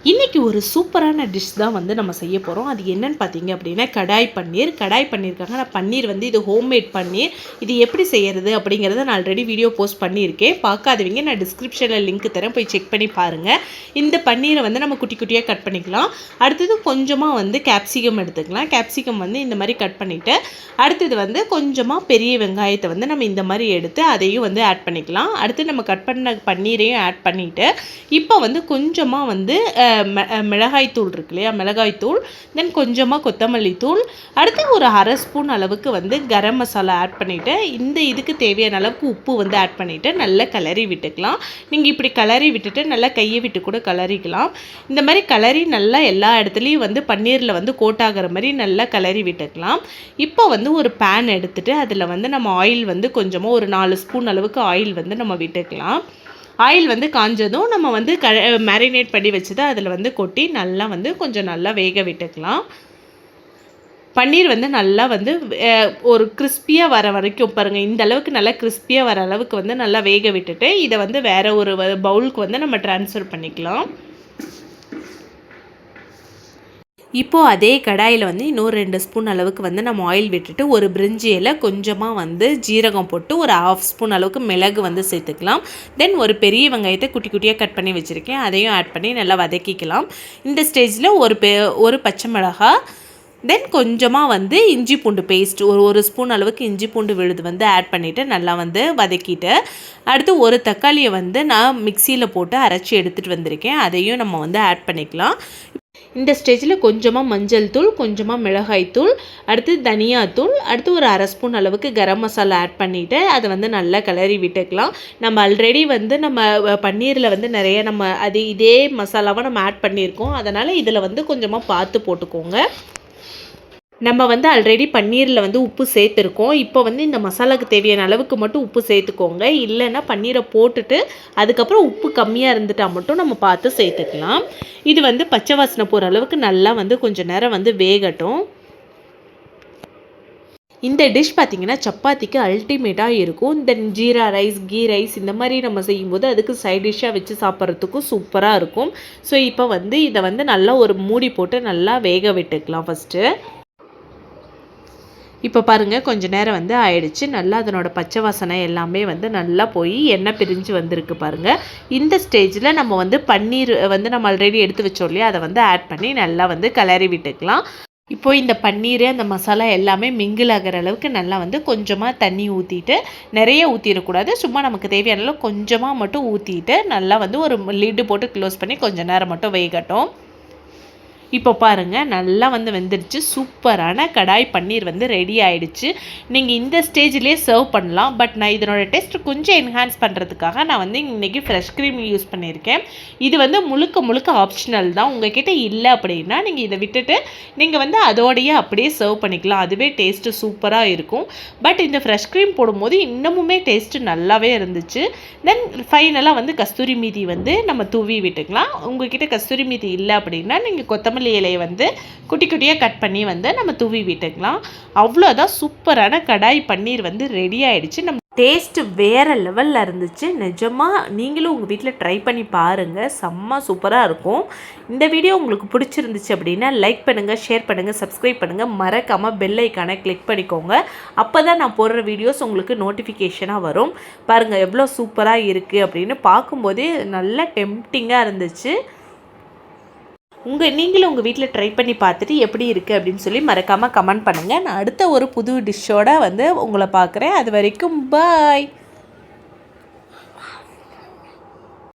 இன்றைக்கி ஒரு சூப்பரான டிஷ் தான் வந்து நம்ம செய்ய போகிறோம். அது என்னென்னு பார்த்தீங்க அப்படின்னா கடாய் பண்ணியிருக்காங்க. நான் பன்னீர் வந்து இது ஹோம்மேட் பன்னீர். இது எப்படி செய்கிறது அப்படிங்கிறத நான் ஆல்ரெடி வீடியோ போஸ்ட் பண்ணியிருக்கேன். பார்க்காதவங்க நான் டிஸ்கிரிப்ஷனில் லிங்க் தரேன், போய் செக் பண்ணி பாருங்கள். இந்த பன்னீரை வந்து நம்ம குட்டி குட்டியாக கட் பண்ணிக்கலாம். அடுத்தது கொஞ்சமாக வந்து கேப்சிகம் எடுத்துக்கலாம். கேப்சிகம் வந்து இந்த மாதிரி கட் பண்ணிவிட்டு அடுத்தது வந்து கொஞ்சமாக பெரிய வெங்காயத்தை வந்து நம்ம இந்த மாதிரி எடுத்து அதையும் வந்து ஆட் பண்ணிக்கலாம். அடுத்து நம்ம கட் பண்ண பன்னீரையும் ஆட் பண்ணிவிட்டு இப்போ வந்து கொஞ்சமாக வந்து மிளகாய்த்தூள் இருக்கு இல்லையா, மிளகாய்த்தூள், தென் கொஞ்சமாக கொத்தமல்லி தூள், அடுத்து ஒரு அரை ஸ்பூன் அளவுக்கு வந்து கரம் மசாலா ஆட் பண்ணிவிட்டு இந்த இதுக்கு தேவையான அளவுக்கு உப்பு வந்து ஆட் பண்ணிவிட்டு நல்லா கிளறி விட்டுக்கலாம். நீங்கள் இப்படி கிளறி விட்டுட்டு நல்லா கையை விட்டு கூட கிளறிக்கலாம். இந்த மாதிரி கிளறி நல்லா எல்லா இடத்துலையும் வந்து பன்னீரில் வந்து கோட்டாகிற மாதிரி நல்லா கிளறி விட்டுக்கலாம். இப்போ வந்து ஒரு பேன் எடுத்துகிட்டு அதில் வந்து நம்ம ஆயில் வந்து கொஞ்சமாக ஒரு 4 ஸ்பூன் அளவுக்கு ஆயில் வந்து நம்ம விட்டுக்கலாம். ஆயில் வந்து காஞ்சதும் நம்ம வந்து மேரினேட் பண்ணி வச்சதை அதில் வந்து கொட்டி நல்லா வந்து கொஞ்சம் நல்லா வேக விட்டுக்கலாம். பன்னீர் வந்து நல்லா வந்து ஒரு கிறிஸ்பியாக வர வரைக்கும் பாருங்கள், இந்த அளவுக்கு நல்லா கிறிஸ்பியாக வர அளவுக்கு வந்து நல்லா வேக விட்டுட்டு இதை வந்து வேறு ஒரு பவுலுக்கு வந்து நம்ம ட்ரான்ஸ்ஃபர் பண்ணிக்கலாம். இப்போது அதே கடாயில் வந்து இன்னொரு 2 ஸ்பூன் அளவுக்கு வந்து நம்ம ஆயில் விட்டுட்டு ஒரு பிரிஞ்சி இலை, கொஞ்சமாக வந்து ஜீரகம் போட்டு ஒரு 1/2 ஸ்பூன் அளவுக்கு மிளகு வந்து சேர்த்துக்கலாம். தென் ஒரு பெரிய வெங்காயத்தை குட்டி குட்டியாக கட் பண்ணி வச்சுருக்கேன், அதையும் ஆட் பண்ணி நல்லா வதக்கிக்கலாம். இந்த ஸ்டேஜில் ஒரு பச்சை மிளகாய், தென் கொஞ்சமாக வந்து இஞ்சி பூண்டு பேஸ்ட் ஒரு ஸ்பூன் அளவுக்கு இஞ்சி பூண்டு விழுது வந்து ஆட் பண்ணிவிட்டு நல்லா வந்து வதக்கிட்டு அடுத்து ஒரு தக்காளியை வந்து நான் மிக்சியில் போட்டு அரைச்சி எடுத்துகிட்டு வந்திருக்கேன், அதையும் நம்ம வந்து ஆட் பண்ணிக்கலாம். இந்த ஸ்டேஜில் கொஞ்சமாக மஞ்சள் தூள், கொஞ்சமாக மிளகாய் தூள், அடுத்து தனியாத்தூள், அடுத்து ஒரு அரை ஸ்பூன் அளவுக்கு கரம் மசாலா ஆட் பண்ணிவிட்டு அதை வந்து நல்லா கிளறி விட்டுக்கலாம். நம்ம ஆல்ரெடி வந்து நம்ம பன்னீரில் வந்து நிறைய நம்ம இதே மசாலாவை நம்ம ஆட் பண்ணியிருக்கோம், அதனால் இதில் வந்து கொஞ்சமாக பார்த்து போட்டுக்கோங்க. நம்ம வந்து ஆல்ரெடி பன்னீரில் வந்து உப்பு சேர்த்துருக்கோம். இப்போ வந்து இந்த மசாலாவுக்கு தேவையான அளவுக்கு மட்டும் உப்பு சேர்த்துக்கோங்க. இல்லைன்னா பன்னீரை போட்டுட்டு அதுக்கப்புறம் உப்பு கம்மியாக இருந்துட்டால் மட்டும் நம்ம பார்த்து சேர்த்துக்கலாம். இது வந்து பச்சை வாசனை போகிற அளவுக்கு நல்லா வந்து கொஞ்சம் நேரம் வந்து வேகட்டும். இந்த டிஷ் பார்த்திங்கன்னா சப்பாத்திக்கு அல்டிமேட்டாக இருக்கும். இந்த ஜீரா ரைஸ், கீ ரைஸ் இந்த மாதிரி நம்ம செய்யும்போது அதுக்கு சைட் டிஷ்ஷாக வச்சு சாப்பிட்றதுக்கும் சூப்பராக இருக்கும். ஸோ இப்போ வந்து இதை வந்து நல்லா ஒரு மூடி போட்டு நல்லா வேக விட்டுக்கலாம் ஃபஸ்ட்டு. இப்போ பாருங்கள், கொஞ்சம் நேரம் வந்து ஆயிடுச்சு. நல்லா அதனோட பச்சை வாசனை எல்லாமே வந்து நல்லா போய் எண்ணெய் பிரிஞ்சு வந்திருக்கு பாருங்கள். இந்த ஸ்டேஜில் நம்ம வந்து பன்னீர் வந்து நம்ம ஆல்ரெடி எடுத்து வச்சோம் இல்லையா, அதை வந்து ஆட் பண்ணி நல்லா வந்து கிளறி விட்டுக்கலாம். இப்போது இந்த பன்னீர் அந்த மசாலா எல்லாமே மிங்கிள் ஆகிற அளவுக்கு நல்லா வந்து கொஞ்சமாக தண்ணி ஊற்றிட்டு, நிறைய ஊற்றிடக்கூடாது, சும்மா நமக்கு தேவையான அளவு கொஞ்சமாக மட்டும் ஊற்றிட்டு நல்லா வந்து ஒரு லிட்டு போட்டு க்ளோஸ் பண்ணி கொஞ்சம் நேரம் மட்டும் வேகட்டும். இப்போ பாருங்கள், நல்லா வந்து வெந்துடுச்சு. சூப்பரான கடாய் பன்னீர் வந்து ரெடி ஆகிடுச்சு. நீங்கள் இந்த ஸ்டேஜ்லேயே சர்வ் பண்ணலாம். பட் நான் இதனோட டேஸ்ட் கொஞ்சம் என்ஹான்ஸ் பண்ணுறதுக்காக நான் வந்து இன்றைக்கி ஃப்ரெஷ் க்ரீம் யூஸ் பண்ணியிருக்கேன். இது வந்து முழுக்க ஆப்ஷனல் தான். உங்கள்கிட்ட இல்லை அப்படின்னா நீங்கள் இதை விட்டுட்டு நீங்கள் வந்து அதோடையே அப்படியே சர்வ் பண்ணிக்கலாம். அதுவே டேஸ்ட்டு சூப்பராக இருக்கும். பட் இந்த ஃப்ரெஷ் க்ரீம் போடும்போது இன்னமுமே டேஸ்ட்டு நல்லாவே இருந்துச்சு. தென் ஃபைனலாக வந்து கஸ்தூரி மீதி வந்து நம்ம தூவி விட்டுக்கலாம். உங்கள்கிட்ட கஸ்தூரி மீதி இல்லை அப்படின்னா நீங்கள் கொத்தமல்லி இலையை வந்து குட்டி குட்டியாக கட் பண்ணி வந்து நம்ம தூவி விட்டுக்கலாம். அவ்வளோதான், சூப்பரான கடாய் பன்னீர் வந்து ரெடி ஆகிடுச்சு. நம்ம டேஸ்ட்டு வேறு லெவலில் இருந்துச்சு. நிஜமாக நீங்களும் உங்கள் வீட்டில் ட்ரை பண்ணி பாருங்கள், செம்ம சூப்பராக இருக்கும். இந்த வீடியோ உங்களுக்கு பிடிச்சிருந்துச்சு அப்படின்னா லைக் பண்ணுங்கள், ஷேர் பண்ணுங்கள், சப்ஸ்கிரைப் பண்ணுங்கள், மறக்காமல் பெல் ஐக்கானை கிளிக் பண்ணிக்கோங்க. அப்போ தான் நான் போடுற வீடியோஸ் உங்களுக்கு நோட்டிஃபிகேஷனாக வரும். பாருங்கள் எவ்வளோ சூப்பராக இருக்குது அப்படின்னு பார்க்கும்போதே நல்லா டெம்ப்டிங்காக இருந்துச்சு. நீங்களும் உங்கள் வீட்டில் ட்ரை பண்ணி பார்த்துட்டு எப்படி இருக்குது அப்படின்னு சொல்லி மறக்காமல் கமெண்ட் பண்ணுங்கள். நான் அடுத்த ஒரு புது டிஷ்ஷோடு வந்து உங்களை பார்க்குறேன். அது வரைக்கும் பாய்.